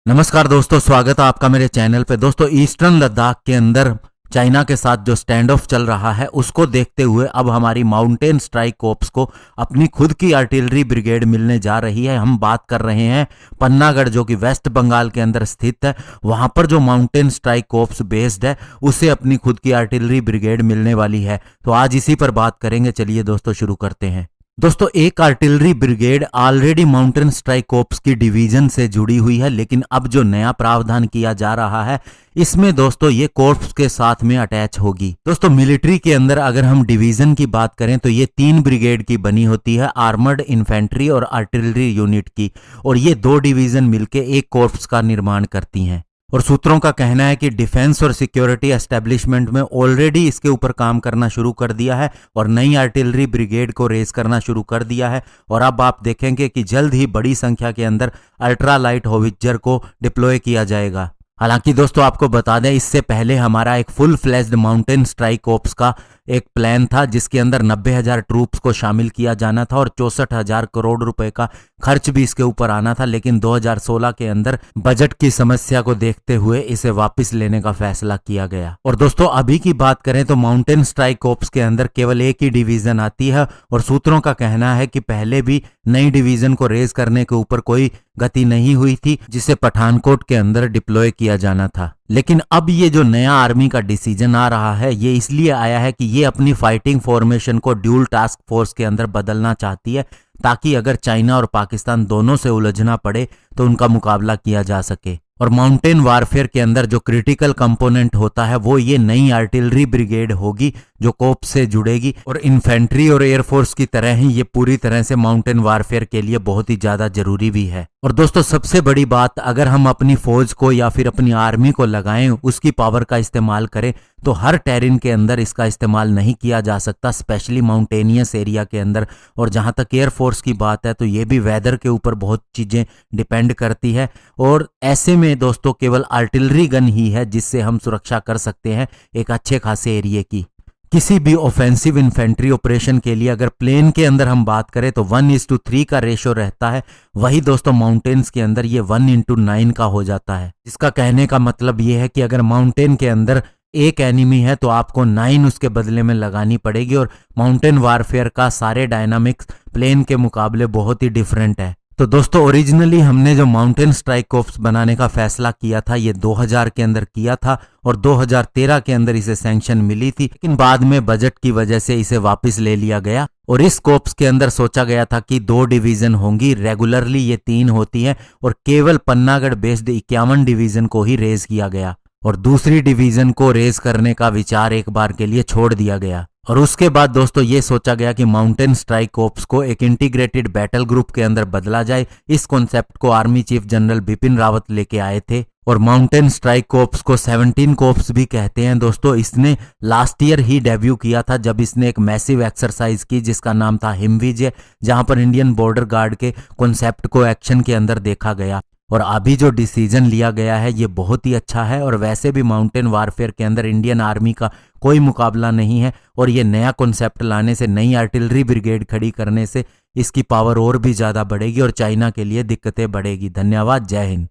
नमस्कार दोस्तों, स्वागत है आपका मेरे चैनल पे। दोस्तों, ईस्टर्न लद्दाख के अंदर चाइना के साथ जो स्टैंड ऑफ चल रहा है उसको देखते हुए अब हमारी माउंटेन स्ट्राइक कोर्प्स को अपनी खुद की आर्टिलरी ब्रिगेड मिलने जा रही है। हम बात कर रहे हैं पन्नागढ़, जो कि वेस्ट बंगाल के अंदर स्थित है। वहां पर जो माउंटेन स्ट्राइक कोर्प्स बेस्ड है उसे अपनी खुद की आर्टिलरी ब्रिगेड मिलने वाली है। तो आज इसी पर बात करेंगे। चलिए दोस्तों शुरू करते हैं। दोस्तों, एक artillery brigade already mountain strike corpse की डिवीजन से जुड़ी हुई है, लेकिन अब जो नया प्रावधान किया जा रहा है इसमें दोस्तों ये कोर्प्स के साथ में अटैच होगी। दोस्तों, मिलिट्री के अंदर अगर हम डिवीजन की बात करें तो ये 3 ब्रिगेड की बनी होती है, आर्मर्ड, इन्फेंट्री और आर्टिलरी यूनिट की, और ये 2 डिवीजन मिलकर एक कोर्प्स का निर्माण करती हैं। और सूत्रों का कहना है कि डिफेंस और सिक्योरिटी एस्टेब्लिशमेंट में ऑलरेडी इसके ऊपर काम करना शुरू कर दिया है और नई आर्टिलरी ब्रिगेड को रेज करना शुरू कर दिया है। और अब आप देखेंगे कि जल्द ही बड़ी संख्या के अंदर अल्ट्रा लाइट होवित्जर को डिप्लॉय किया जाएगा। हालांकि दोस्तों आपको बता दें, इससे पहले हमारा एक full fledged mountain strike corpse का एक प्लान था जिसके अंदर 90,000 ट्रूप्स को शामिल किया जाना था और 64,000 करोड़ रुपए का खर्च भी इसके ऊपर आना था। लेकिन 2016 के अंदर बजट की समस्या को देखते हुए इसे वापस लेने का फैसला किया गया। और दोस्तों अभी की बात करें तो माउंटेन स्ट्राइक कोर्प्स के अंदर केवल एक ही डिवीजन आती है और सूत्रों का कहना है कि पहले भी नई डिवीजन को रेज करने के ऊपर कोई गति नहीं हुई थी जिसे पठानकोट के अंदर डिप्लॉय किया जाना था। लेकिन अब ये जो नया आर्मी का डिसीजन आ रहा है ये इसलिए आया है कि ये अपनी फाइटिंग फॉर्मेशन को ड्यूल टास्क फोर्स के अंदर बदलना चाहती है, ताकि अगर चाइना और पाकिस्तान दोनों से उलझना पड़े तो उनका मुकाबला किया जा सके। और माउंटेन वारफेयर के अंदर जो क्रिटिकल कंपोनेंट होता है वो ये नई आर्टिलरी ब्रिगेड होगी जो कोर्प्स से जुड़ेगी, और इन्फेंट्री और एयरफोर्स की तरह ही ये पूरी तरह से माउंटेन वारफेयर के लिए बहुत ही ज्यादा जरूरी भी है। और दोस्तों सबसे बड़ी बात, अगर हम अपनी फौज को या फिर अपनी आर्मी को लगाएं, उसकी पावर का इस्तेमाल करें, तो हर टेरिन के अंदर इसका इस्तेमाल नहीं किया जा सकता, स्पेशली माउंटेनियस एरिया के अंदर। और जहां तक एयरफोर्स की बात है तो ये भी वेदर के ऊपर बहुत चीजें डिपेंड करती है, और ऐसे में दोस्तों केवल आर्टिलरी गन ही है जिससे हम सुरक्षा कर सकते हैं एक अच्छे खासे एरिया की। किसी भी ऑफेंसिव इन्फेंट्री ऑपरेशन के लिए अगर प्लेन के अंदर हम बात करें तो 1:3 का रेशो रहता है, वही दोस्तों माउंटेन्स के अंदर ये 1:9 का हो जाता है। जिसका कहने का मतलब ये है कि अगर माउंटेन के अंदर एक एनिमी है तो आपको 9 उसके बदले में लगानी पड़ेगी। और माउंटेन वारफेयर का सारे डायनामिक्स प्लेन के मुकाबले बहुत ही डिफरेंट है। तो दोस्तों ओरिजिनली हमने जो माउंटेन स्ट्राइक कोर्प्स बनाने का फैसला किया था ये 2000 के अंदर किया था और 2013 के अंदर इसे सैंक्शन मिली थी, लेकिन बाद में बजट की वजह से इसे वापस ले लिया गया। और इस कोर्प्स के अंदर सोचा गया था कि 2 डिवीजन होंगी, रेगुलरली ये 3 होती हैं, और केवल पन्नागढ़ बेस्ड 51 डिवीजन को ही रेज किया गया और दूसरी डिवीजन को रेज करने का विचार एक बार के लिए छोड़ दिया गया। और उसके बाद दोस्तों ये सोचा गया कि माउंटेन स्ट्राइक कोर्प्स को एक इंटीग्रेटेड बैटल ग्रुप के अंदर बदला जाए। इस कॉन्सेप्ट को army chief general Bipin Rawat लेके आए थे। और माउंटेन स्ट्राइक कोर्प्स को 17 कोर्प्स भी कहते हैं दोस्तों। इसने लास्ट ईयर ही डेब्यू किया था जब इसने एक मैसिव एक्सरसाइज की जिसका नाम था हिमविजय, जहां पर इंडियन बॉर्डर गार्ड के कॉन्सेप्ट को एक्शन के अंदर देखा गया। और अभी जो डिसीजन लिया गया है ये बहुत ही अच्छा है, और वैसे भी माउंटेन वारफेयर के अंदर इंडियन आर्मी का कोई मुकाबला नहीं है, और ये नया कॉन्सेप्ट लाने से, नई आर्टिलरी ब्रिगेड खड़ी करने से इसकी पावर और भी ज़्यादा बढ़ेगी और चाइना के लिए दिक्कतें बढ़ेगी। धन्यवाद, जय हिंद।